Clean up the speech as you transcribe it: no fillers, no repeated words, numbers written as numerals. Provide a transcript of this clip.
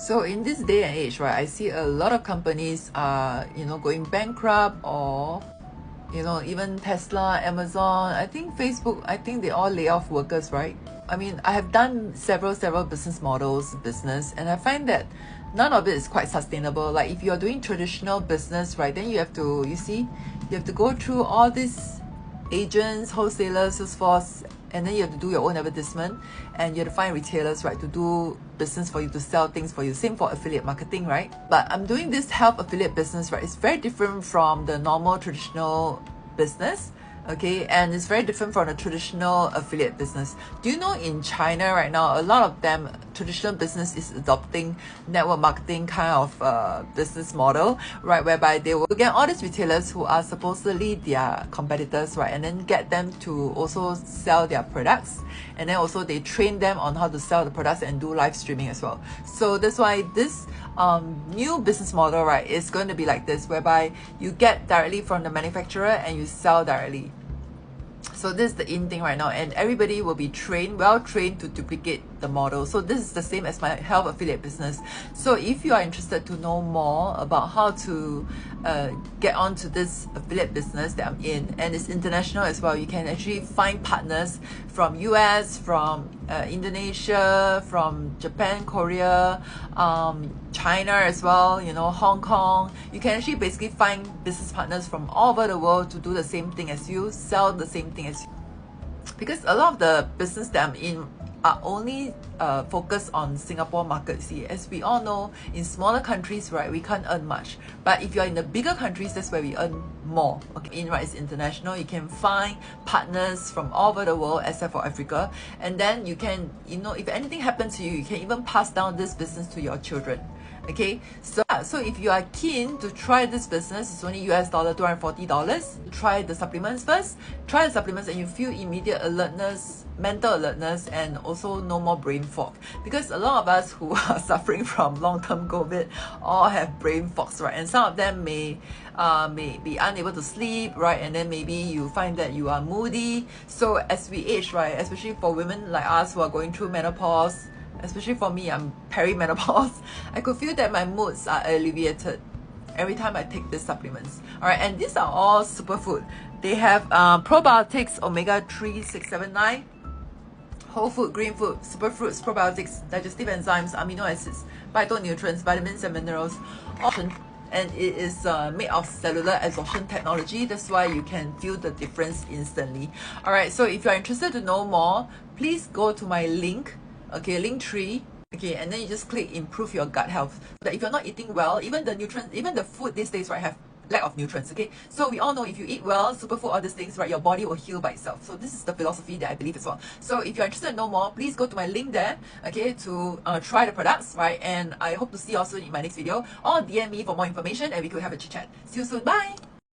So in this day and age, right, I see a lot of companies are, going bankrupt, or, even Tesla, Amazon, I think Facebook, I think they all lay off workers, right? I mean, I have done several business models, and I find that none of it is quite sustainable. Like if you're doing traditional business, right, then you have to go through all these agents, wholesalers, sales force, and then you have to do your own advertisement, and you have to find retailers, right, to do business for you, to sell things for you. Same for affiliate marketing, right? But I'm doing this health affiliate business, right? It's very different from the normal traditional business. Okay, and it's very different from the traditional affiliate business. Do you know in China right now, a lot of them, traditional business is adopting network marketing kind of business model, right, whereby they will get all these retailers who are supposedly their competitors, right, and then get them to also sell their products, and then also they train them on how to sell the products and do live streaming as well. So that's why this new business model, right, is going to be like this, whereby you get directly from the manufacturer and you sell directly. So this is the in thing right now, and everybody will be well trained to duplicate the model. So this is the same as my health affiliate business. So if you are interested to know more about how to get onto this affiliate business that I'm in, and it's international as well, you can actually find partners from US, from Indonesia, from Japan, Korea, China as well, Hong Kong. You can actually basically find business partners from all over the world to do the same thing as you, sell the same thing as you. Because a lot of the business that I'm in are only focused on Singapore market. See, as we all know, in smaller countries, right, we can't earn much. But if you're in the bigger countries, that's where we earn more. Okay, right, it's international. You can find partners from all over the world except for Africa. And then you can, if anything happens to you, you can even pass down this business to your children. Okay, so if you are keen to try this business, it's only US dollar $240. Try the supplements first. Try the supplements and you feel immediate alertness, mental alertness, and also no more brain fog. Because a lot of us who are suffering from long-term COVID all have brain fogs, right? And some of them may be unable to sleep, right? And then maybe you find that you are moody. So as we age, right, especially for women like us who are going through menopause, especially for me, I'm perimenopause, I could feel that my moods are alleviated every time I take these supplements. All right, and these are all superfood. They have probiotics, omega-3, 6, 7, 9, whole food, green food, superfruits, probiotics, digestive enzymes, amino acids, phytonutrients, vitamins and minerals, and it is made of cellular absorption technology. That's why you can feel the difference instantly. All right, so if you're interested to know more, please go to my link. Okay, Linktree. Okay, and then you just click improve your gut health. So that if you're not eating well, even the nutrients, even the food these days, right, have lack of nutrients. Okay, so we all know if you eat well, superfood, all these things, right, your body will heal by itself. So this is the philosophy that I believe as well. So if you're interested to know more, please go to my link there, okay, to try the products, right? And I hope to see you all soon in my next video, or DM me for more information and we could have a chit chat. See you soon. Bye.